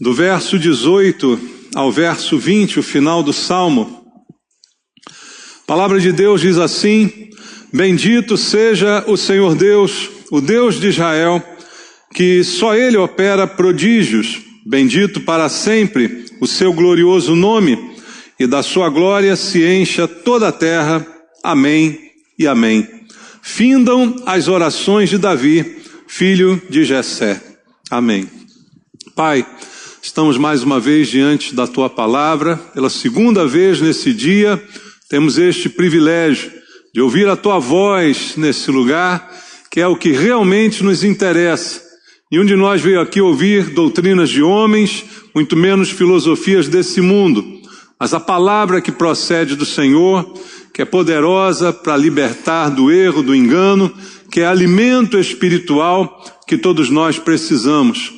do verso 18 ao verso 20, o final do Salmo. A palavra de Deus diz assim: Bendito seja o Senhor Deus, o Deus de Israel, que só Ele opera prodígios. Bendito para sempre o seu glorioso nome, e da sua glória se encha toda a terra. Amém e amém. Findam as orações de Davi, filho de Jessé. Amém. Pai, estamos mais uma vez diante da Tua palavra. Pela segunda vez nesse dia, temos este privilégio de ouvir a Tua voz nesse lugar, que é o que realmente nos interessa. Nenhum de nós veio aqui ouvir doutrinas de homens, muito menos filosofias desse mundo, mas a palavra que procede do Senhor, que é poderosa para libertar do erro, do engano, que é alimento espiritual que todos nós precisamos.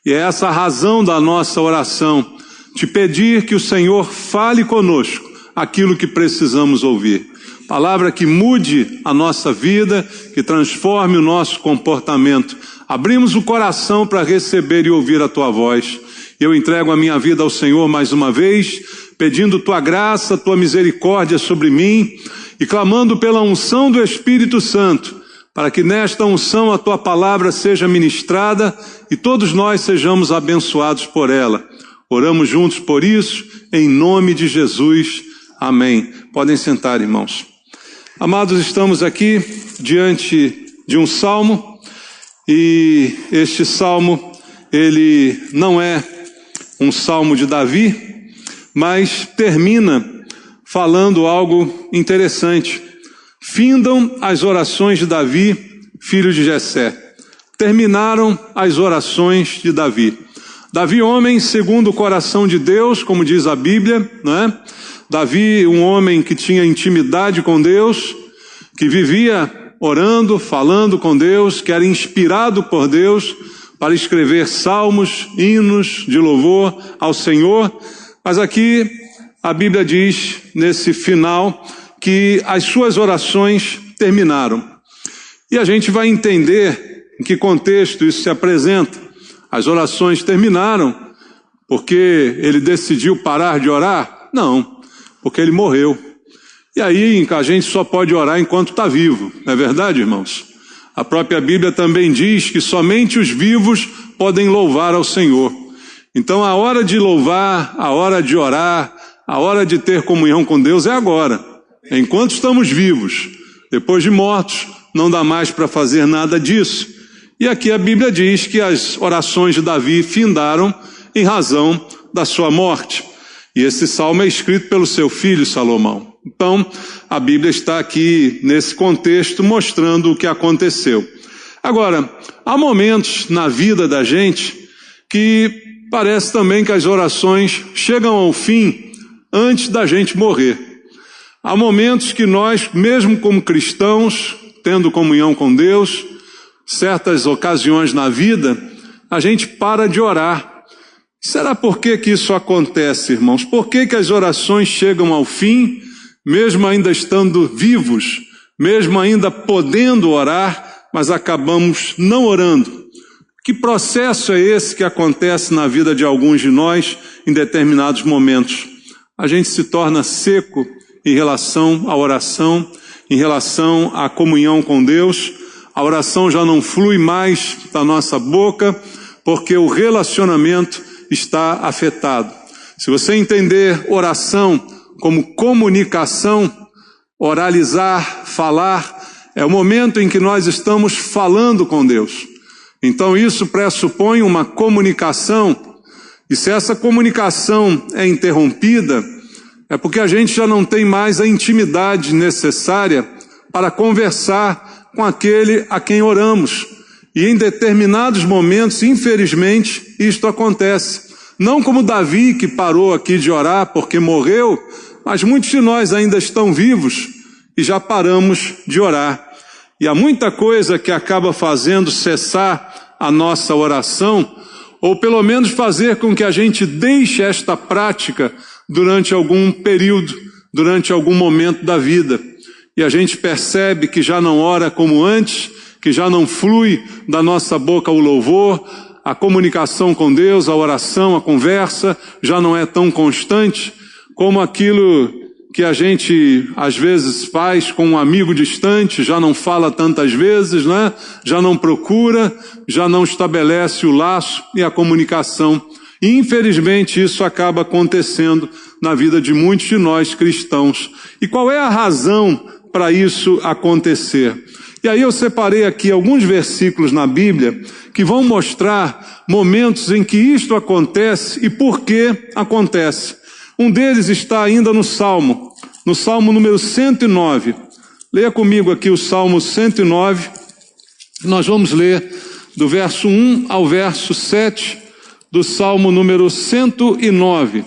E é essa a razão da nossa oração, te pedir que o Senhor fale conosco aquilo que precisamos ouvir. Palavra que mude a nossa vida, que transforme o nosso comportamento. Abrimos o coração para receber e ouvir a Tua voz. Eu entrego a minha vida ao Senhor mais uma vez, pedindo Tua graça, Tua misericórdia sobre mim e clamando pela unção do Espírito Santo, para que nesta unção a Tua palavra seja ministrada e todos nós sejamos abençoados por ela. Oramos juntos por isso, em nome de Jesus. Amém. Podem sentar, irmãos. Amados, estamos aqui diante de um salmo, e este salmo, ele não é um salmo de Davi, mas termina falando algo interessante. Findam as orações de Davi, filho de Jessé. Terminaram as orações de Davi. Davi, homem segundo o coração de Deus, como diz a Bíblia, não é? Davi, um homem que tinha intimidade com Deus, que vivia orando, falando com Deus, que era inspirado por Deus para escrever salmos, hinos de louvor ao Senhor. Mas aqui a Bíblia diz, nesse final, que as suas orações terminaram. E a gente vai entender em que contexto isso se apresenta. As orações terminaram porque ele decidiu parar de orar? Não, porque ele morreu. E aí a gente só pode orar enquanto está vivo, não é verdade, irmãos? A própria Bíblia também diz que somente os vivos podem louvar ao Senhor. Então a hora de louvar, a hora de orar, a hora de ter comunhão com Deus é agora, enquanto estamos vivos. Depois de mortos, não dá mais para fazer nada disso. E aqui a Bíblia diz que as orações de Davi findaram em razão da sua morte. E esse salmo é escrito pelo seu filho Salomão. Então, a Bíblia está aqui nesse contexto mostrando o que aconteceu. Agora, há momentos na vida da gente que parece também que as orações chegam ao fim antes da gente morrer. Há momentos que nós, mesmo como cristãos, tendo comunhão com Deus, certas ocasiões na vida, a gente para de orar. Será por que isso acontece, irmãos? Por que as orações chegam ao fim, mesmo ainda estando vivos, mesmo ainda podendo orar, mas acabamos não orando? Que processo é esse que acontece na vida de alguns de nós em determinados momentos? A gente se torna seco em relação à oração, em relação à comunhão com Deus. A oração já não flui mais da nossa boca, porque o relacionamento está afetado. Se você entender oração como comunicação, oralizar, falar, é o momento em que nós estamos falando com Deus. Então isso pressupõe uma comunicação, e se essa comunicação é interrompida, é porque a gente já não tem mais a intimidade necessária para conversar com aquele a quem oramos. E em determinados momentos, infelizmente, isto acontece. Não como Davi, que parou aqui de orar porque morreu, mas muitos de nós ainda estão vivos e já paramos de orar. E há muita coisa que acaba fazendo cessar a nossa oração, ou pelo menos fazer com que a gente deixe esta prática durante algum período, durante algum momento da vida. E a gente percebe que já não ora como antes, que já não flui da nossa boca o louvor, a comunicação com Deus, a oração, a conversa já não é tão constante como aquilo que a gente às vezes faz com um amigo distante, já não fala tantas vezes, né? Já não procura, já não estabelece o laço e a comunicação. E infelizmente isso acaba acontecendo na vida de muitos de nós cristãos. E qual é a razão para isso acontecer? E aí eu separei aqui alguns versículos na Bíblia que vão mostrar momentos em que isto acontece e por que acontece. Um deles está ainda no Salmo número 109. Leia comigo aqui o Salmo 109. Nós vamos ler do verso 1 ao verso 7 do Salmo número 109.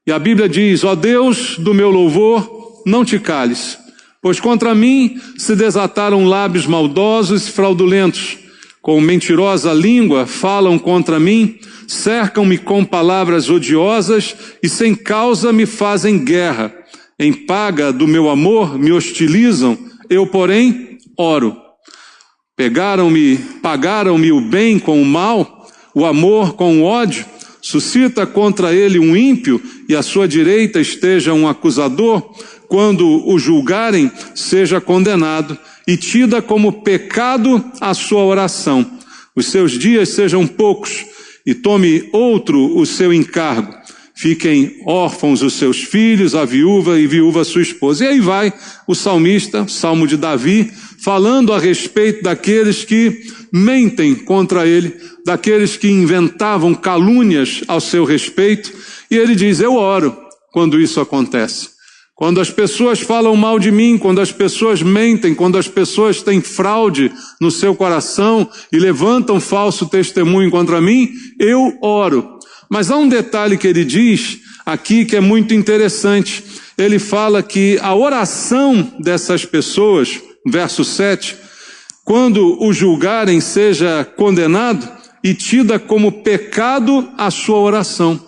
E a Bíblia diz: ó Deus do meu louvor, não te cales, pois contra mim se desataram lábios maldosos e fraudulentos. Com mentirosa língua falam contra mim, cercam-me com palavras odiosas e sem causa me fazem guerra. Em paga do meu amor me hostilizam, eu, porém, oro. Pagaram-me o bem com o mal, o amor com o ódio. Suscita contra ele um ímpio e à sua direita esteja um acusador. Quando o julgarem, seja condenado e tida como pecado a sua oração. Os seus dias sejam poucos e tome outro o seu encargo. Fiquem órfãos os seus filhos, a viúva e viúva sua esposa. E aí vai o salmista, Salmo de Davi, falando a respeito daqueles que mentem contra ele, daqueles que inventavam calúnias ao seu respeito. E ele diz: eu oro quando isso acontece. Quando as pessoas falam mal de mim, quando as pessoas mentem, quando as pessoas têm fraude no seu coração e levantam falso testemunho contra mim, eu oro. Mas há um detalhe que ele diz aqui que é muito interessante. Ele fala que a oração dessas pessoas, verso 7, quando o julgarem seja condenado e tida como pecado a sua oração.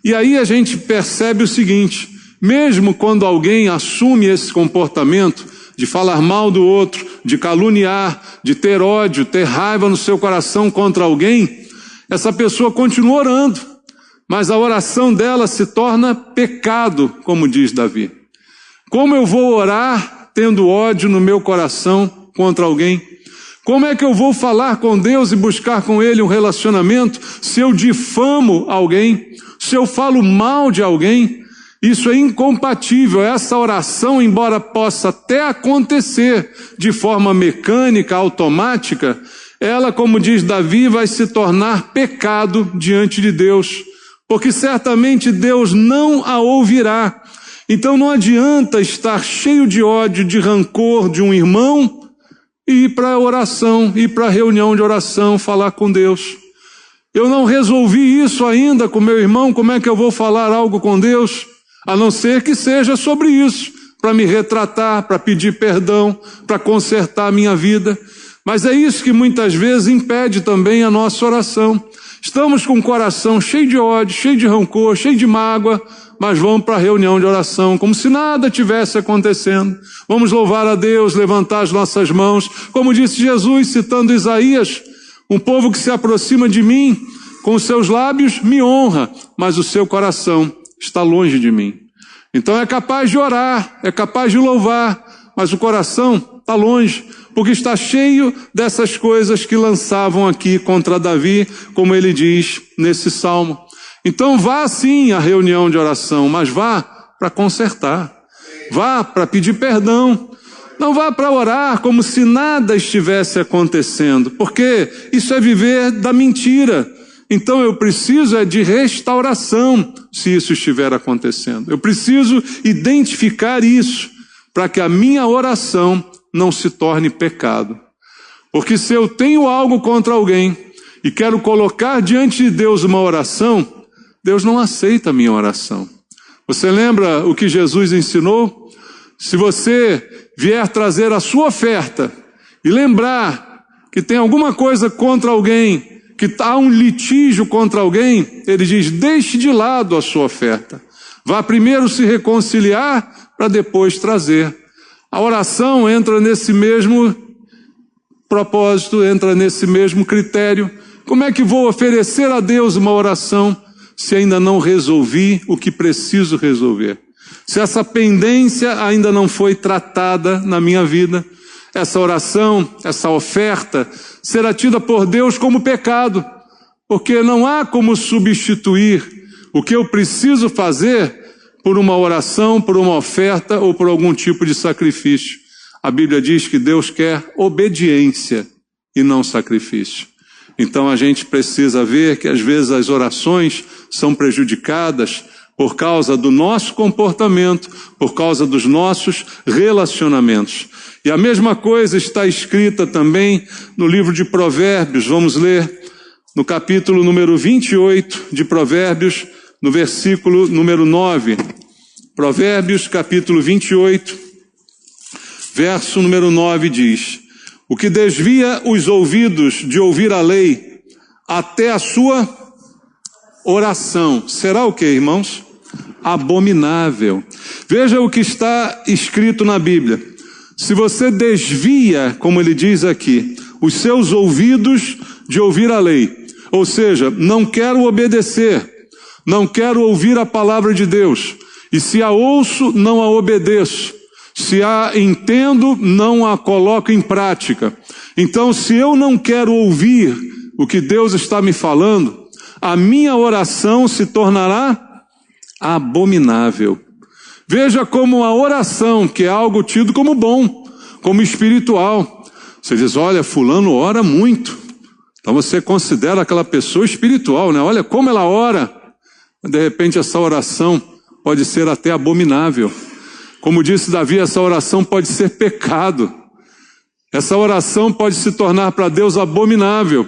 E aí a gente percebe o seguinte: mesmo quando alguém assume esse comportamento de falar mal do outro, de caluniar, de ter ódio, ter raiva no seu coração contra alguém, essa pessoa continua orando, mas a oração dela se torna pecado, como diz Davi. Como eu vou orar tendo ódio no meu coração contra alguém? Como é que eu vou falar com Deus e buscar com Ele um relacionamento se eu difamo alguém, se eu falo mal de alguém? Isso é incompatível. Essa oração, embora possa até acontecer de forma mecânica, automática, ela, como diz Davi, vai se tornar pecado diante de Deus, porque certamente Deus não a ouvirá. Então não adianta estar cheio de ódio, de rancor de um irmão e ir para a oração, ir para a reunião de oração, falar com Deus. Eu não resolvi isso ainda com meu irmão, como é que eu vou falar algo com Deus? A não ser que seja sobre isso, para me retratar, para pedir perdão, para consertar a minha vida. Mas é isso que muitas vezes impede também a nossa oração. Estamos com o coração cheio de ódio, cheio de rancor, cheio de mágoa, mas vamos para a reunião de oração como se nada tivesse acontecendo. Vamos louvar a Deus, levantar as nossas mãos. Como disse Jesus, citando Isaías: um povo que se aproxima de mim, com os seus lábios me honra, mas o seu coração está longe de mim. Então é capaz de orar, é capaz de louvar, mas o coração está longe, porque está cheio dessas coisas que lançavam aqui contra Davi, como ele diz nesse salmo. Então vá sim à reunião de oração, mas vá para consertar, vá para pedir perdão. Não vá para orar como se nada estivesse acontecendo, porque isso é viver da mentira. Então eu preciso de restauração se isso estiver acontecendo. Eu preciso identificar isso para que a minha oração não se torne pecado. Porque se eu tenho algo contra alguém e quero colocar diante de Deus uma oração, Deus não aceita a minha oração. Você lembra o que Jesus ensinou? Se você vier trazer a sua oferta e lembrar que tem alguma coisa contra alguém, que há um litígio contra alguém, ele diz: deixe de lado a sua oferta. Vá primeiro se reconciliar para depois trazer. A oração entra nesse mesmo propósito, entra nesse mesmo critério Como é que vou oferecer a Deus uma oração se ainda não resolvi o que preciso resolver? Se essa pendência ainda não foi tratada na minha vida, essa oração, essa oferta, será tida por Deus como pecado, porque não há como substituir o que eu preciso fazer por uma oração, por uma oferta ou por algum tipo de sacrifício. A Bíblia diz que Deus quer obediência e não sacrifício. Então a gente precisa ver que às vezes as orações são prejudicadas por causa do nosso comportamento, por causa dos nossos relacionamentos. E a mesma coisa está escrita também no livro de Provérbios. Vamos ler no capítulo número 28 de Provérbios, no versículo número 9. Provérbios, capítulo 28, verso número 9 diz: o que desvia os ouvidos de ouvir a lei até a sua oração, será o que, irmãos? Abominável. Veja o que está escrito na Bíblia. Se você desvia, como ele diz aqui, os seus ouvidos de ouvir a lei, ou seja, não quero obedecer, não quero ouvir a palavra de Deus, e se a ouço, não a obedeço, se a entendo, não a coloco em prática. Então, se eu não quero ouvir o que Deus está me falando, a minha oração se tornará abominável. Veja como a oração, que é algo tido como bom, como espiritual. Você diz, olha, fulano ora muito. Então você considera aquela pessoa espiritual, né? Olha como ela ora. De repente essa oração pode ser até abominável. Como disse Davi, essa oração pode ser pecado. Essa oração pode se tornar para Deus abominável,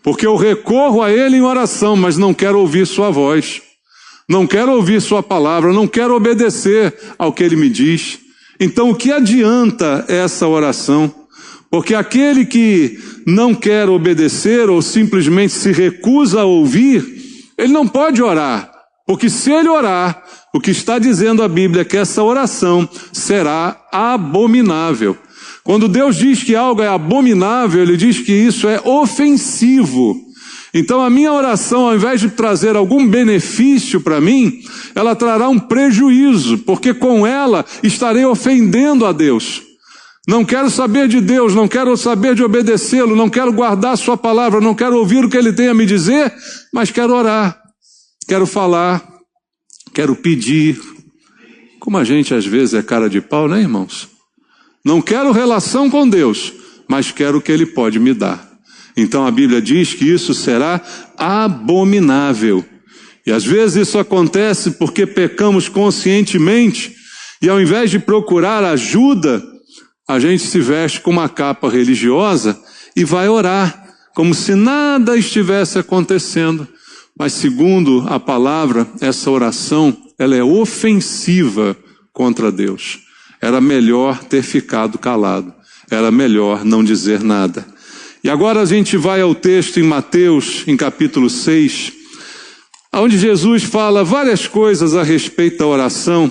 porque eu recorro a Ele em oração, mas não quero ouvir sua voz. Não quero ouvir sua palavra, não quero obedecer ao que Ele me diz. Então o que adianta essa oração? Porque aquele que não quer obedecer ou simplesmente se recusa a ouvir, ele não pode orar. Porque se ele orar, o que está dizendo a Bíblia é que essa oração será abominável. Quando Deus diz que algo é abominável, Ele diz que isso é ofensivo. Então a minha oração, ao invés de trazer algum benefício para mim, ela trará um prejuízo, porque com ela estarei ofendendo a Deus. Não quero saber de Deus, não quero saber de obedecê-lo, não quero guardar sua palavra, não quero ouvir o que Ele tem a me dizer, mas quero orar, quero falar, quero pedir. Como a gente às vezes é cara de pau, né, irmãos? Não quero relação com Deus, mas quero o que Ele pode me dar. Então a Bíblia diz que isso será abominável. E às vezes isso acontece porque pecamos conscientemente e ao invés de procurar ajuda, a gente se veste com uma capa religiosa e vai orar, como se nada estivesse acontecendo. Mas segundo a palavra, essa oração, ela é ofensiva contra Deus. Era melhor ter ficado calado. Era melhor não dizer nada. E agora a gente vai ao texto em Mateus, em capítulo 6, onde Jesus fala várias coisas a respeito da oração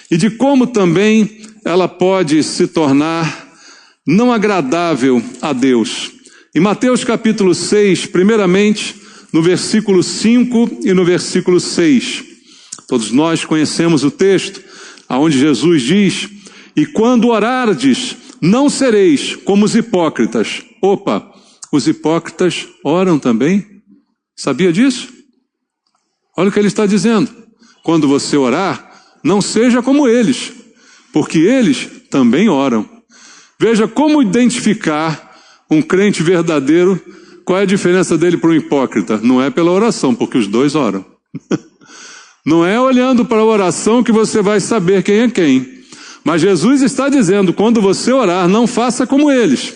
e de como também ela pode se tornar não agradável a Deus. Em Mateus capítulo 6, primeiramente, no versículo 5 e no versículo 6. Todos nós conhecemos o texto, onde Jesus diz, e quando orardes, não sereis como os hipócritas. Opa, os hipócritas oram também? Sabia disso? Olha o que ele está dizendo. Quando você orar, não seja como eles, porque eles também oram. Veja como identificar um crente verdadeiro. Qual é a diferença dele para um hipócrita? Não é pela oração, porque os dois oram. Não é olhando para a oração que você vai saber quem é quem. Mas Jesus está dizendo, quando você orar, não faça como eles.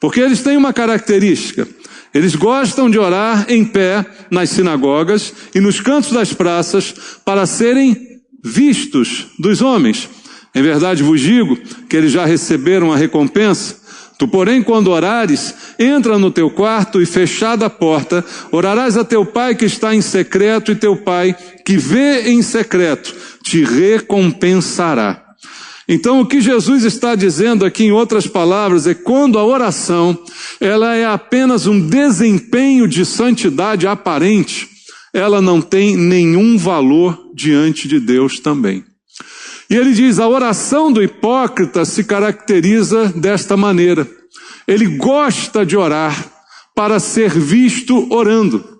Porque eles têm uma característica. Eles gostam de orar em pé nas sinagogas e nos cantos das praças para serem vistos dos homens. Em verdade vos digo que eles já receberam a recompensa. Tu, porém, quando orares, entra no teu quarto e fechada a porta, orarás a teu pai que está em secreto, e teu pai que vê em secreto te recompensará. Então, o que Jesus está dizendo aqui, em outras palavras, é quando a oração, ela é apenas um desempenho de santidade aparente, ela não tem nenhum valor diante de Deus também. E ele diz, a oração do hipócrita se caracteriza desta maneira. Ele gosta de orar para ser visto orando.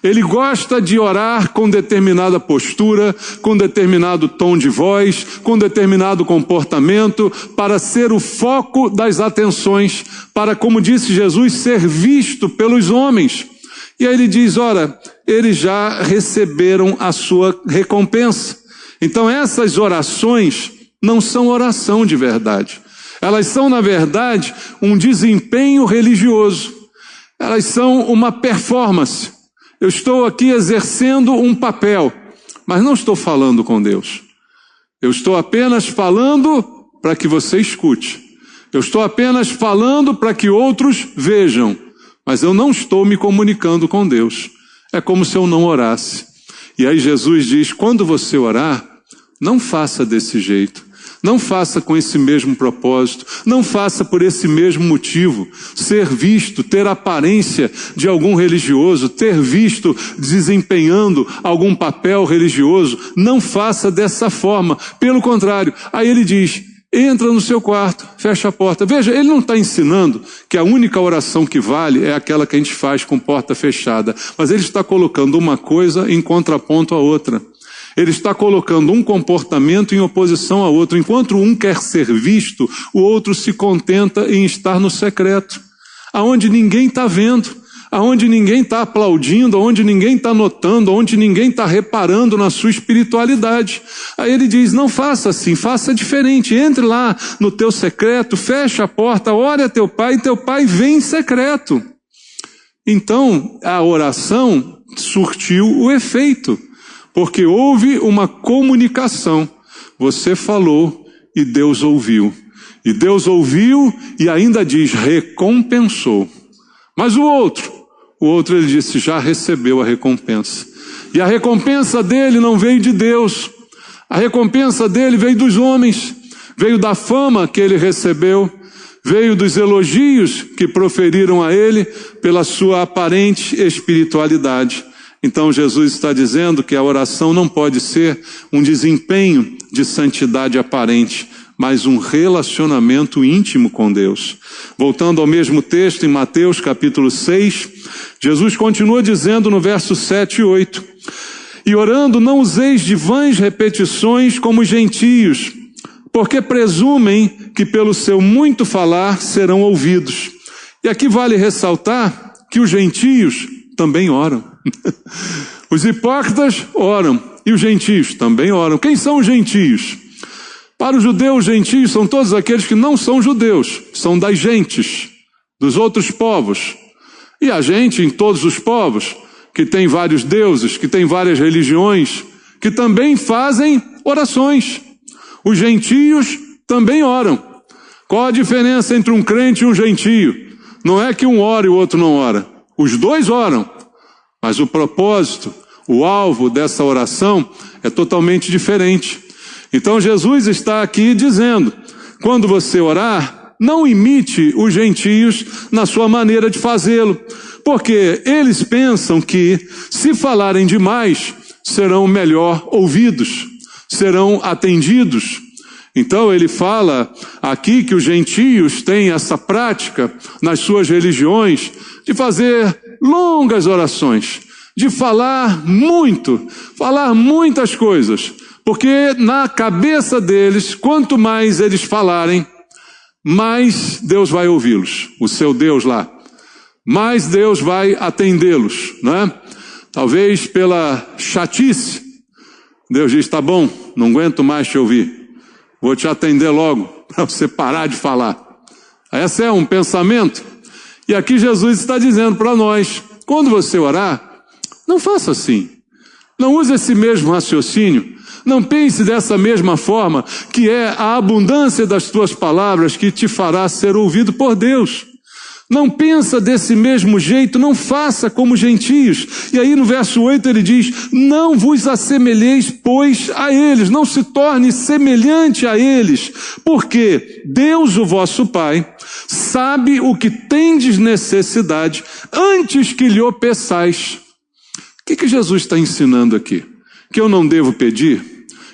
Ele gosta de orar com determinada postura, com determinado tom de voz, com determinado comportamento, para ser o foco das atenções, para, como disse Jesus, ser visto pelos homens. E aí ele diz, ora, eles já receberam a sua recompensa. Então essas orações não são oração de verdade. Elas são, na verdade, um desempenho religioso. Elas são uma performance. Eu estou aqui exercendo um papel, mas não estou falando com Deus. Eu estou apenas falando para que você escute. Eu estou apenas falando para que outros vejam, mas eu não estou me comunicando com Deus. É como se eu não orasse. E aí Jesus diz, quando você orar, não faça desse jeito. Não faça com esse mesmo propósito, não faça por esse mesmo motivo, ser visto, ter aparência de algum religioso, ter visto desempenhando algum papel religioso, não faça dessa forma, pelo contrário, aí ele diz, entra no seu quarto, fecha a porta. Veja, ele não está ensinando que a única oração que vale é aquela que a gente faz com porta fechada, mas ele está colocando uma coisa em contraponto à outra. Ele está colocando um comportamento em oposição ao outro. Enquanto um quer ser visto, o outro se contenta em estar no secreto, aonde ninguém está vendo, aonde ninguém está aplaudindo, aonde ninguém está notando, aonde ninguém está reparando na sua espiritualidade. Aí ele diz, não faça assim, faça diferente. Entre lá no teu secreto, fecha a porta, ore a teu pai, e teu pai vem em secreto. Então, a oração surtiu o efeito. Porque houve uma comunicação. Você falou e Deus ouviu. E Deus ouviu e ainda diz, recompensou. Mas o outro ele disse, já recebeu a recompensa. E a recompensa dele não veio de Deus. A recompensa dele veio dos homens. Veio da fama que ele recebeu. Veio dos elogios que proferiram a ele pela sua aparente espiritualidade. Então Jesus está dizendo que a oração não pode ser um desempenho de santidade aparente, mas um relacionamento íntimo com Deus. Voltando ao mesmo texto, em Mateus capítulo 6, Jesus continua dizendo no verso 7 e 8, e orando não useis de vãs repetições como os gentios, porque presumem que pelo seu muito falar serão ouvidos. E aqui vale ressaltar que os gentios também oram. Os hipócritas oram e os gentios também oram. Quem são os gentios? Para os judeus, os gentios são todos aqueles que não são judeus, são das gentes, dos outros povos. E a gente, em todos os povos, que tem vários deuses, que tem várias religiões, que também fazem orações. Os gentios também oram. Qual a diferença entre um crente e um gentio? Não é que um ora e o outro não ora. Os dois oram. Mas o propósito, o alvo dessa oração é totalmente diferente. Então Jesus está aqui dizendo, quando você orar, não imite os gentios na sua maneira de fazê-lo, porque eles pensam que, se falarem demais, serão melhor ouvidos, serão atendidos. Então ele fala aqui que os gentios têm essa prática nas suas religiões de fazer longas orações, de falar muito, falar muitas coisas, porque na cabeça deles, quanto mais eles falarem, mais Deus vai ouvi-los, o seu Deus lá, mais Deus vai atendê-los, né? Talvez pela chatice, Deus diz, tá bom, não aguento mais te ouvir, vou te atender logo, para você parar de falar. Esse é um pensamento. E aqui Jesus está dizendo para nós, quando você orar, não faça assim. Não use esse mesmo raciocínio. Não pense dessa mesma forma, que é a abundância das tuas palavras que te fará ser ouvido por Deus. Não pensa desse mesmo jeito, não faça como gentios. E aí no verso 8 ele diz, não vos assemelheis, pois, a eles, não se torne semelhante a eles, porque Deus, o vosso Pai, sabe o que tendes necessidade antes que lhe o peçais. O que Jesus está ensinando aqui? Que eu não devo pedir?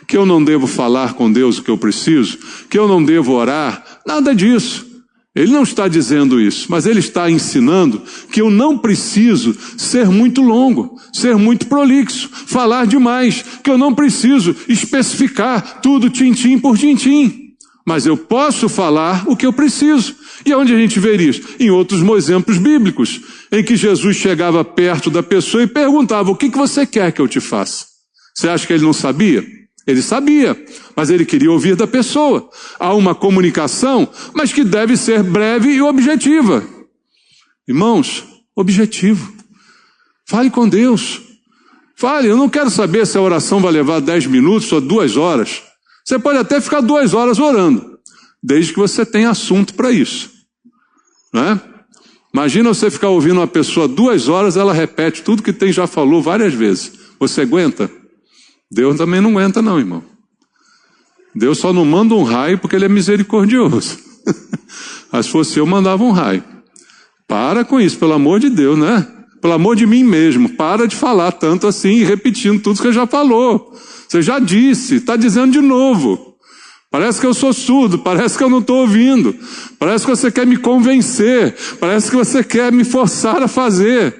Que eu não devo falar com Deus o que eu preciso? Que eu não devo orar? Nada disso. Ele não está dizendo isso, mas ele está ensinando que eu não preciso ser muito longo, ser muito prolixo, falar demais, que eu não preciso especificar tudo tintim por tintim, mas eu posso falar o que eu preciso. E onde a gente vê isso? Em outros exemplos bíblicos, em que Jesus chegava perto da pessoa e perguntava, o que você quer que eu te faça? Você acha que ele não sabia? Ele sabia, mas ele queria ouvir da pessoa. Há uma comunicação, mas que deve ser breve e objetiva. Irmãos, objetivo. Fale com Deus. Fale, eu não quero saber se a oração vai levar 10 minutos ou 2 horas. Você pode até ficar 2 horas orando, desde que você tenha assunto para isso. Não é? Imagina você ficar ouvindo uma pessoa 2 horas, ela repete tudo que já falou várias vezes. Você aguenta? Deus também não aguenta não, irmão. Deus só não manda um raio porque ele é misericordioso. Mas se fosse eu, mandava um raio. Para com isso, pelo amor de Deus, né? Pelo amor de mim mesmo. Para de falar tanto assim, repetindo tudo que já falou. Você já disse, está dizendo de novo. Parece que eu sou surdo, parece que eu não estou ouvindo. Parece que você quer me convencer. Parece que você quer me forçar a fazer.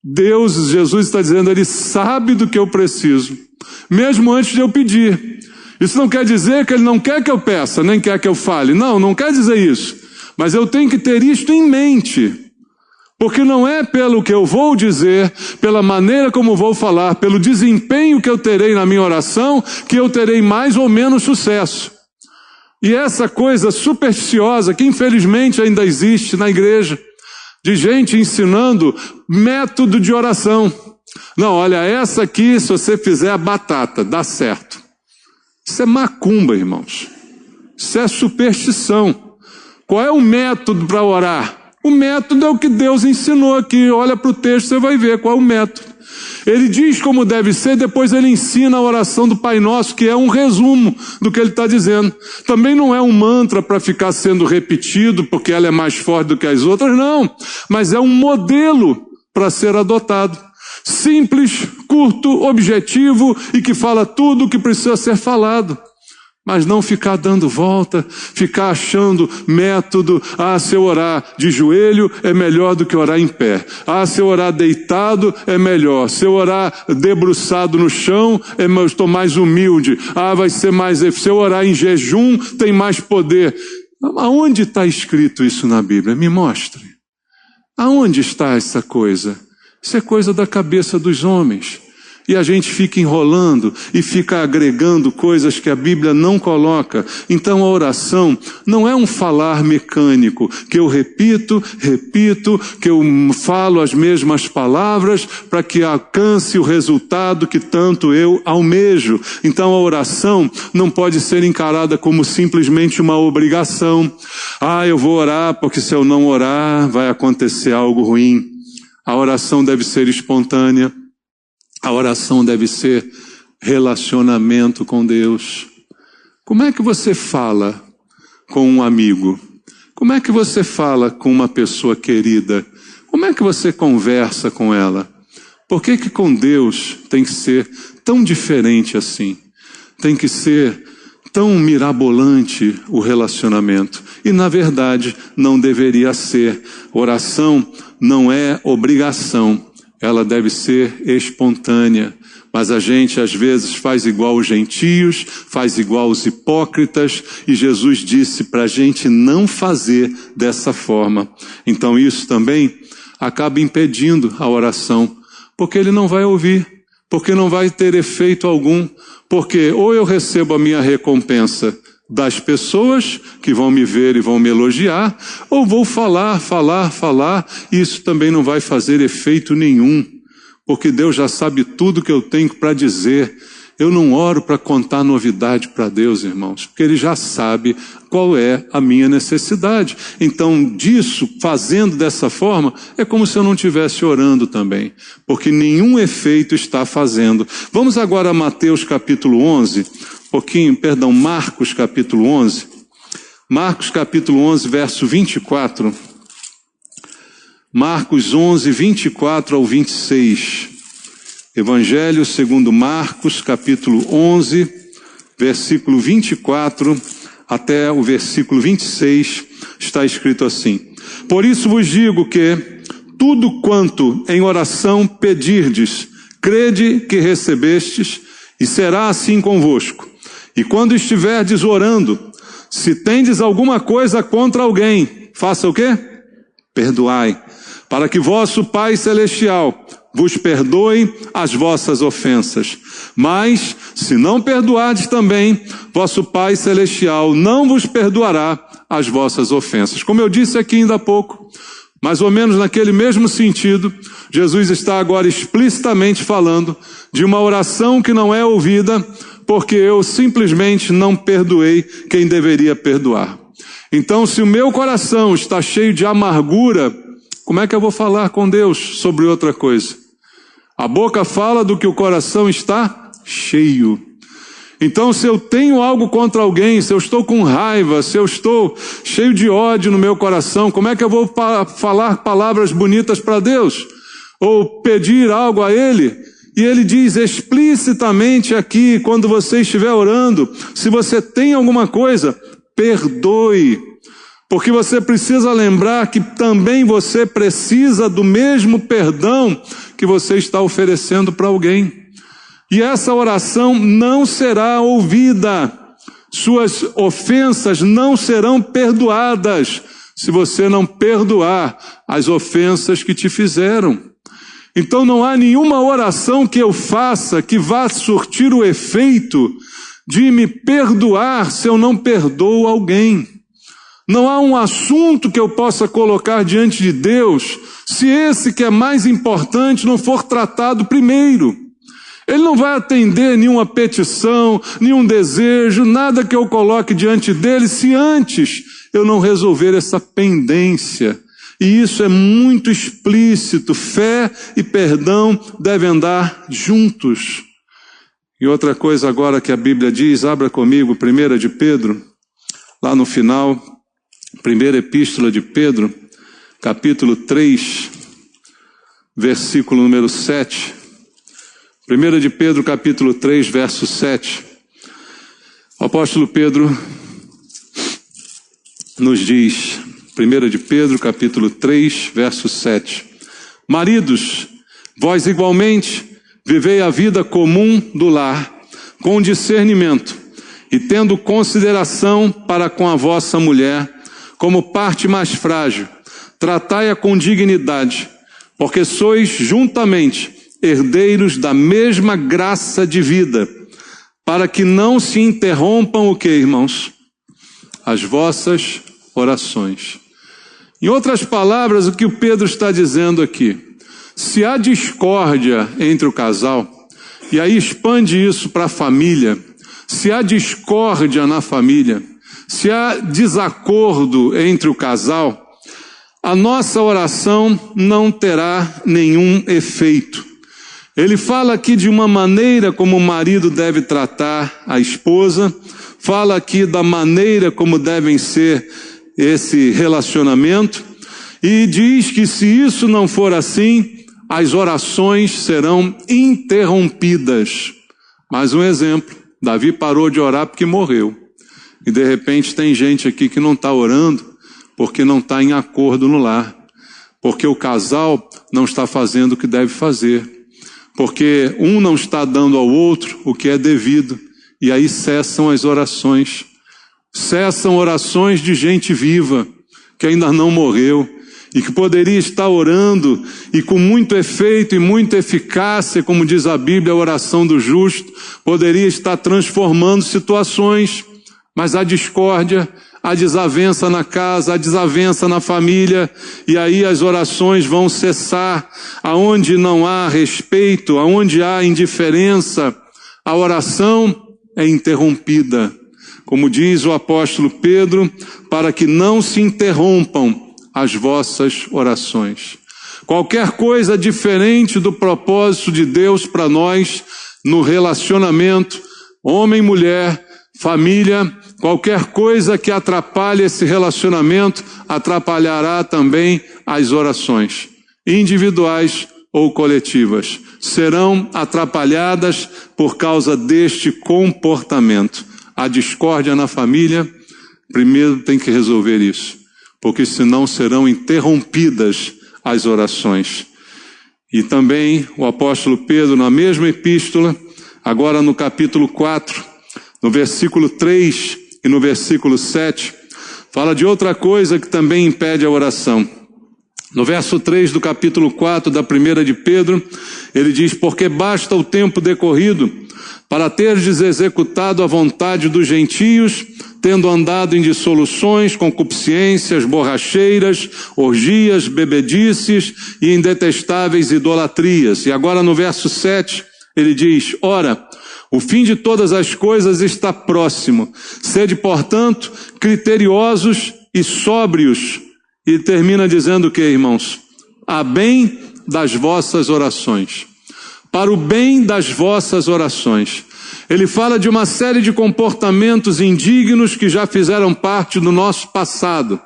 Deus, Jesus está dizendo, ele sabe do que eu preciso, mesmo antes de eu pedir. Isso não quer dizer que ele não quer que eu peça, nem quer que eu fale. Não quer dizer isso. Mas eu tenho que ter isto em mente. Porque não é pelo que eu vou dizer, pela maneira como vou falar, pelo desempenho que eu terei na minha oração, que eu terei mais ou menos sucesso. E essa coisa supersticiosa que infelizmente ainda existe na igreja, de gente ensinando método de oração. Não, olha, essa aqui, se você fizer a batata, dá certo. Isso é macumba, irmãos. Isso é superstição. Qual é o método para orar? O método é o que Deus ensinou aqui. Olha para o texto, você vai ver qual é o método. Ele diz como deve ser, depois ele ensina a oração do Pai Nosso, que é um resumo do que ele está dizendo. Também não é um mantra para ficar sendo repetido, porque ela é mais forte do que as outras, não. Mas é um modelo para ser adotado. Simples, curto, objetivo e que fala tudo o que precisa ser falado. Mas não ficar dando volta, ficar achando método. Se eu orar de joelho é melhor do que orar em pé. Se eu orar deitado é melhor. Se eu orar debruçado no chão, eu estou mais humilde. Vai ser mais... Se eu orar em jejum, tem mais poder. Aonde está escrito isso na Bíblia? Me mostre. Aonde está essa coisa? Isso é coisa da cabeça dos homens. E a gente fica enrolando e fica agregando coisas que a Bíblia não coloca. Então a oração não é um falar mecânico, que eu repito, que eu falo as mesmas palavras para que alcance o resultado que tanto eu almejo. Então a oração não pode ser encarada como simplesmente uma obrigação. Eu vou orar porque se eu não orar vai acontecer algo ruim. A oração deve ser espontânea. A oração deve ser relacionamento com Deus. Como é que você fala com um amigo? Como é que você fala com uma pessoa querida? Como é que você conversa com ela? Por que que com Deus tem que ser tão diferente assim? Tem que ser tão mirabolante o relacionamento. E na verdade não deveria ser. Oração não é obrigação. Ela deve ser espontânea, mas a gente às vezes faz igual os gentios, faz igual os hipócritas, e Jesus disse para a gente não fazer dessa forma. Então isso também acaba impedindo a oração, porque ele não vai ouvir, porque não vai ter efeito algum, porque ou eu recebo a minha recompensa das pessoas que vão me ver e vão me elogiar, ou vou falar, e isso também não vai fazer efeito nenhum, porque Deus já sabe tudo que eu tenho para dizer. Eu não oro para contar novidade para Deus, irmãos, porque Ele já sabe qual é a minha necessidade. Então, fazendo dessa forma, é como se eu não estivesse orando também, porque nenhum efeito está fazendo. Vamos agora a Mateus capítulo 11, Marcos capítulo 11. Marcos capítulo 11, verso 24. Marcos 11, 24 ao 26. Evangelho segundo Marcos, capítulo 11, versículo 24 até o versículo 26, está escrito assim: Por isso vos digo que tudo quanto em oração pedirdes, crede que recebestes, e será assim convosco. E quando estiverdes orando, se tendes alguma coisa contra alguém, faça o quê? Perdoai, para que vosso Pai Celestial vos perdoe as vossas ofensas. Mas, se não perdoardes também, vosso Pai Celestial não vos perdoará as vossas ofensas. Como eu disse aqui ainda há pouco, mais ou menos naquele mesmo sentido, Jesus está agora explicitamente falando de uma oração que não é ouvida, porque eu simplesmente não perdoei quem deveria perdoar. Então, se o meu coração está cheio de amargura, como é que eu vou falar com Deus sobre outra coisa? A boca fala do que o coração está cheio. Então, se eu tenho algo contra alguém, se eu estou com raiva, se eu estou cheio de ódio no meu coração, como é que eu vou falar palavras bonitas para Deus? Ou pedir algo a Ele? E Ele diz explicitamente aqui, quando você estiver orando, se você tem alguma coisa, perdoe. Porque você precisa lembrar que também você precisa do mesmo perdão que você está oferecendo para alguém. E essa oração não será ouvida. Suas ofensas não serão perdoadas se você não perdoar as ofensas que te fizeram. Então não há nenhuma oração que eu faça que vá surtir o efeito de me perdoar se eu não perdoo alguém. Não há um assunto que eu possa colocar diante de Deus se esse que é mais importante não for tratado primeiro. Ele não vai atender nenhuma petição, nenhum desejo, nada que eu coloque diante dele se antes eu não resolver essa pendência. E isso é muito explícito. Fé e perdão devem andar juntos. E outra coisa agora que a Bíblia diz, abra comigo 1 de Pedro, lá no final, primeira epístola de Pedro, capítulo 3, versículo número 7. 1 de Pedro, capítulo 3, verso 7. O apóstolo Pedro nos diz, 1 de Pedro, capítulo 3, verso 7. Maridos, vós igualmente vivei a vida comum do lar, com discernimento, e tendo consideração para com a vossa mulher, como parte mais frágil, tratai-a com dignidade, porque sois juntamente herdeiros da mesma graça de vida, para que não se interrompam o que, irmãos? As vossas orações. Em outras palavras, o que o Pedro está dizendo aqui, se há discórdia entre o casal, e aí expande isso para a família, se há discórdia na família, se há desacordo entre o casal, a nossa oração não terá nenhum efeito. Ele fala aqui de uma maneira como o marido deve tratar a esposa, fala aqui da maneira como devem ser esse relacionamento, e diz que se isso não for assim, as orações serão interrompidas. Mais um exemplo, Davi parou de orar porque morreu. E de repente tem gente aqui que não está orando porque não está em acordo no lar. Porque o casal não está fazendo o que deve fazer. Porque um não está dando ao outro o que é devido. E aí cessam as orações. Cessam orações de gente viva, que ainda não morreu. E que poderia estar orando e com muito efeito e muita eficácia, como diz a Bíblia, a oração do justo, poderia estar transformando situações. Mas há discórdia, há desavença na casa, há desavença na família, e aí as orações vão cessar. Aonde não há respeito, aonde há indiferença, a oração é interrompida. Como diz o apóstolo Pedro, para que não se interrompam as vossas orações. Qualquer coisa diferente do propósito de Deus para nós, no relacionamento, homem, mulher, família, qualquer coisa que atrapalhe esse relacionamento, atrapalhará também as orações, individuais ou coletivas. Serão atrapalhadas por causa deste comportamento. A discórdia na família, primeiro tem que resolver isso, porque senão serão interrompidas as orações. E também o apóstolo Pedro, na mesma epístola, agora no capítulo 4, no versículo 3 e no versículo 7, fala de outra coisa que também impede a oração. No verso 3 do capítulo 4 da primeira de Pedro, ele diz: porque basta o tempo decorrido para terdes executado a vontade dos gentios, tendo andado em dissoluções, concupiscências, borracheiras, orgias, bebedices e em detestáveis idolatrias. E agora no verso 7, ele diz: ora, o fim de todas as coisas está próximo. Sede, portanto, criteriosos e sóbrios. E termina dizendo o que, irmãos? A bem das vossas orações. Para o bem das vossas orações. Ele fala de uma série de comportamentos indignos que já fizeram parte do nosso passado.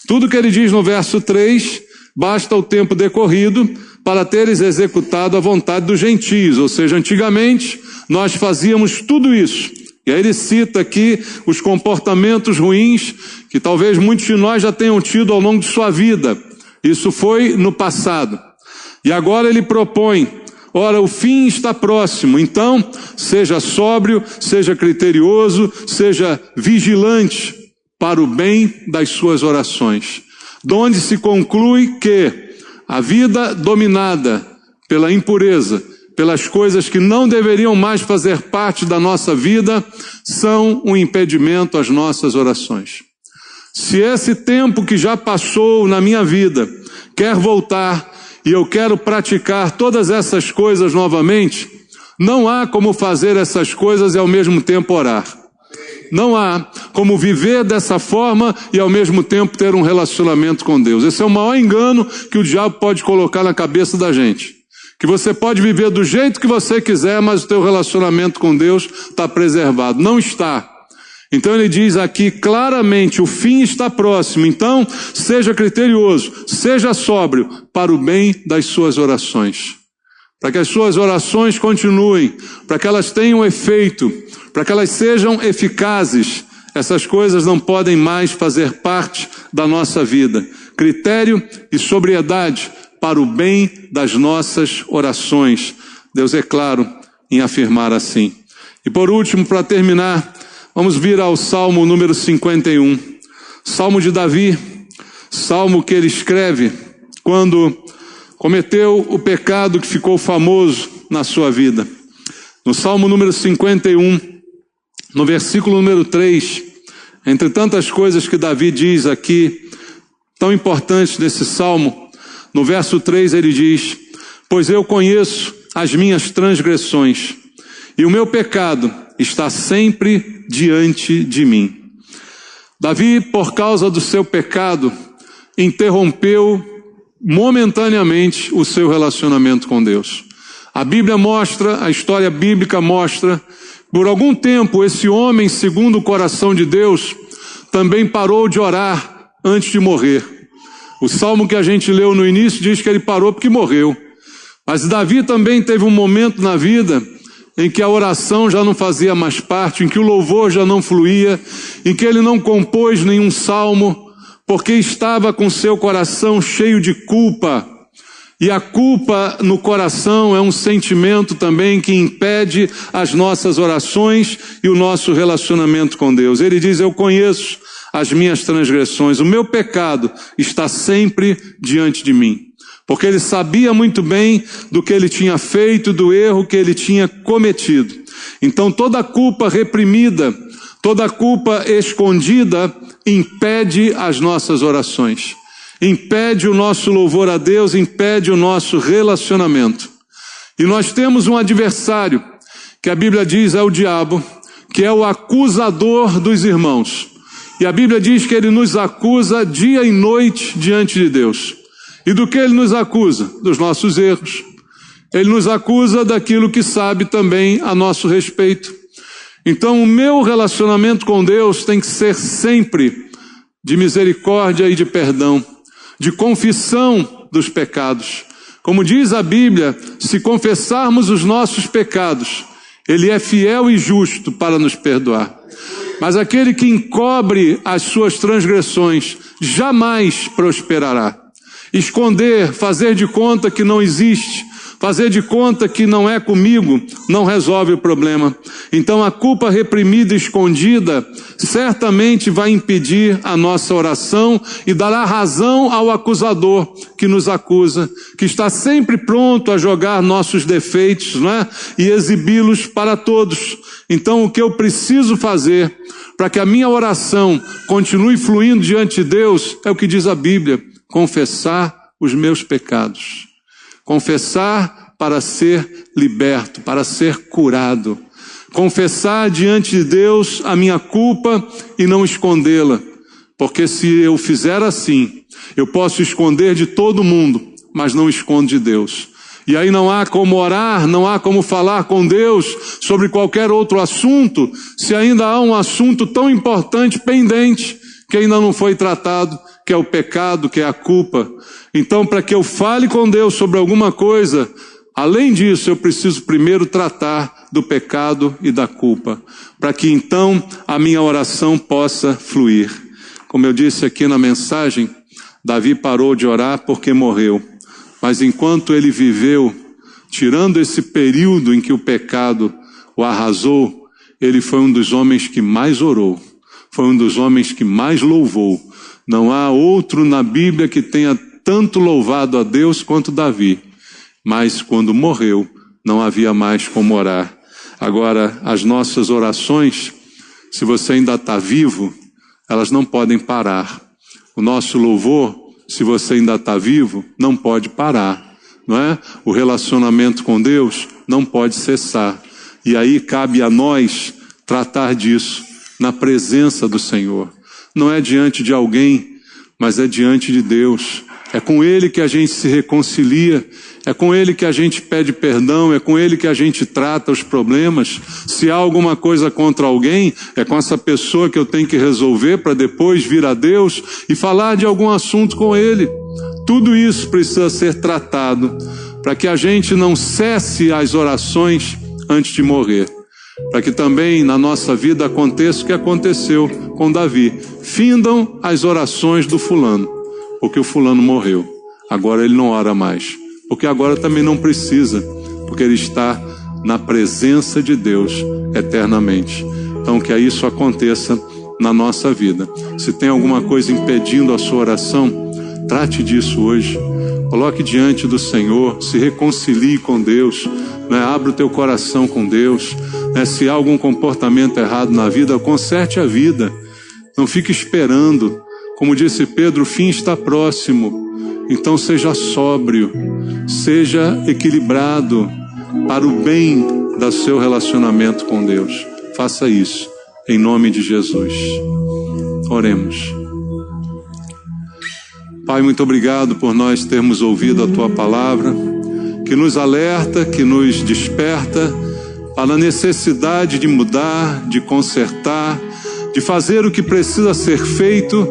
Tudo que ele diz no verso 3, basta o tempo decorrido para teres executado a vontade dos gentios. Ou seja, antigamente nós fazíamos tudo isso. E aí ele cita aqui os comportamentos ruins que talvez muitos de nós já tenham tido ao longo de sua vida. Isso foi no passado. E agora ele propõe: ora, o fim está próximo, então seja sóbrio, seja criterioso, seja vigilante para o bem das suas orações. Donde se conclui que a vida dominada pela impureza, pelas coisas que não deveriam mais fazer parte da nossa vida, são um impedimento às nossas orações. Se esse tempo que já passou na minha vida quer voltar e eu quero praticar todas essas coisas novamente, não há como fazer essas coisas e ao mesmo tempo orar. Não há como viver dessa forma e ao mesmo tempo ter um relacionamento com Deus. Esse é o maior engano que o diabo pode colocar na cabeça da gente. Que você pode viver do jeito que você quiser, mas o teu relacionamento com Deus está preservado. Não está. Então ele diz aqui claramente: o fim está próximo. Então, seja criterioso, seja sóbrio para o bem das suas orações. Para que as suas orações continuem, para que elas tenham efeito, para que elas sejam eficazes. Essas coisas não podem mais fazer parte da nossa vida. Critério e sobriedade para o bem das nossas orações. Deus é claro em afirmar assim. E por último, para terminar, vamos vir ao Salmo número 51. Salmo de Davi, salmo que ele escreve quando cometeu o pecado que ficou famoso na sua vida. No Salmo número 51, no versículo número 3, entre tantas coisas que Davi diz aqui, tão importantes nesse salmo, no verso 3 ele diz: pois eu conheço as minhas transgressões, e o meu pecado está sempre diante de mim. Davi, por causa do seu pecado, interrompeu momentaneamente o seu relacionamento com Deus. A Bíblia mostra, a história bíblica mostra, por algum tempo esse homem, segundo o coração de Deus, também parou de orar antes de morrer. O salmo que a gente leu no início diz que ele parou porque morreu. Mas Davi também teve um momento na vida em que a oração já não fazia mais parte, em que o louvor já não fluía, em que ele não compôs nenhum salmo, porque estava com seu coração cheio de culpa. E a culpa no coração é um sentimento também que impede as nossas orações e o nosso relacionamento com Deus. Ele diz: eu conheço as minhas transgressões, o meu pecado está sempre diante de mim. Porque ele sabia muito bem do que ele tinha feito, do erro que ele tinha cometido. Então toda culpa reprimida, toda culpa escondida impede as nossas orações. Impede o nosso louvor a Deus, impede o nosso relacionamento. E nós temos um adversário que a Bíblia diz é o diabo, que é o acusador dos irmãos. E a Bíblia diz que ele nos acusa dia e noite diante de Deus. E do que ele nos acusa? Dos nossos erros. Ele nos acusa daquilo que sabe também a nosso respeito. Então o meu relacionamento com Deus tem que ser sempre de misericórdia e de perdão, de confissão dos pecados. Como diz a Bíblia, se confessarmos os nossos pecados, Ele é fiel e justo para nos perdoar. Mas aquele que encobre as suas transgressões jamais prosperará. Esconder, fazer de conta que não existe, fazer de conta que não é comigo, não resolve o problema. Então a culpa reprimida e escondida certamente vai impedir a nossa oração e dará razão ao acusador que nos acusa, que está sempre pronto a jogar nossos defeitos, né? E exibi-los para todos. Então o que eu preciso fazer para que a minha oração continue fluindo diante de Deus é o que diz a Bíblia: confessar os meus pecados. Confessar para ser liberto, para ser curado. Confessar diante de Deus a minha culpa e não escondê-la. Porque se eu fizer assim, eu posso esconder de todo mundo, mas não escondo de Deus. E aí não há como orar, não há como falar com Deus sobre qualquer outro assunto, se ainda há um assunto tão importante pendente, que ainda não foi tratado, que é o pecado, que é a culpa. Então, para que eu fale com Deus sobre alguma coisa, além disso, eu preciso primeiro tratar do pecado e da culpa, para que então a minha oração possa fluir. Como eu disse aqui na mensagem, Davi parou de orar porque morreu. Mas enquanto ele viveu, tirando esse período em que o pecado o arrasou, ele foi um dos homens que mais orou, foi um dos homens que mais louvou. Não há outro na Bíblia que tenha tanto louvado a Deus quanto Davi. Mas quando morreu, não havia mais como orar. Agora, as nossas orações, se você ainda está vivo, elas não podem parar. O nosso louvor, se você ainda está vivo, não pode parar, não é? O relacionamento com Deus não pode cessar. E aí cabe a nós tratar disso na presença do Senhor. Não é diante de alguém, mas é diante de Deus. É com Ele que a gente se reconcilia, é com Ele que a gente pede perdão, é com Ele que a gente trata os problemas. Se há alguma coisa contra alguém, é com essa pessoa que eu tenho que resolver para depois vir a Deus e falar de algum assunto com Ele. Tudo isso precisa ser tratado para que a gente não cesse as orações antes de morrer. Para que também na nossa vida aconteça o que aconteceu com Davi. Findam as orações do fulano, porque o fulano morreu. Agora ele não ora mais, porque agora também não precisa, porque ele está na presença de Deus eternamente. Então que isso aconteça na nossa vida. Se tem alguma coisa impedindo a sua oração, trate disso hoje. Coloque diante do Senhor, se reconcilie com Deus, né? Abra o teu coração com Deus, né? Se há algum comportamento errado na vida, conserte a vida. Não fique esperando. Como disse Pedro, o fim está próximo. Então seja sóbrio, seja equilibrado para o bem do seu relacionamento com Deus. Faça isso, em nome de Jesus. Oremos. Pai, muito obrigado por nós termos ouvido a Tua palavra, que nos alerta, que nos desperta para a necessidade de mudar, de consertar, de fazer o que precisa ser feito,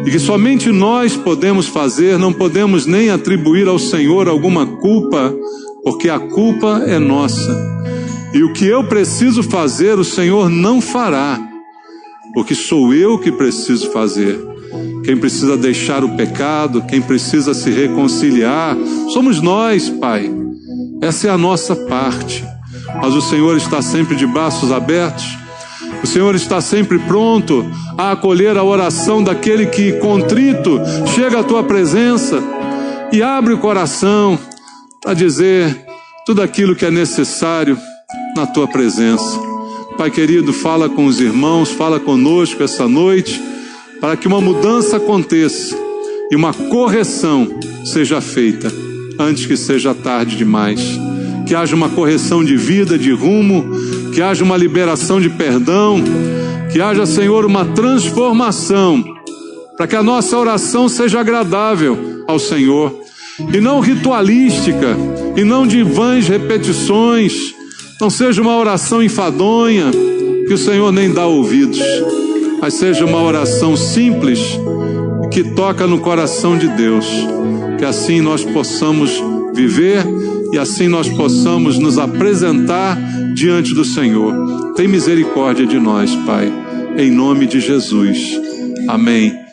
e que somente nós podemos fazer, não podemos nem atribuir ao Senhor alguma culpa, porque a culpa é nossa. E o que eu preciso fazer, o Senhor não fará, porque sou eu que preciso fazer. Quem precisa deixar o pecado, quem precisa se reconciliar, somos nós, Pai. Essa é a nossa parte. Mas o Senhor está sempre de braços abertos. O Senhor está sempre pronto a acolher a oração daquele que, contrito, chega à Tua presença e abre o coração para dizer tudo aquilo que é necessário na Tua presença. Pai querido, fala com os irmãos, fala conosco essa noite, para que uma mudança aconteça e uma correção seja feita antes que seja tarde demais. que haja uma correção de vida, de rumo, que haja uma liberação de perdão, que haja, Senhor, uma transformação, para que a nossa oração seja agradável ao Senhor, e não ritualística, e não de vãs repetições, não seja uma oração enfadonha, que o Senhor nem dá ouvidos, mas seja uma oração simples, que toca no coração de Deus, que assim nós possamos viver, e assim nós possamos nos apresentar diante do Senhor. Tem misericórdia de nós, Pai, em nome de Jesus. Amém.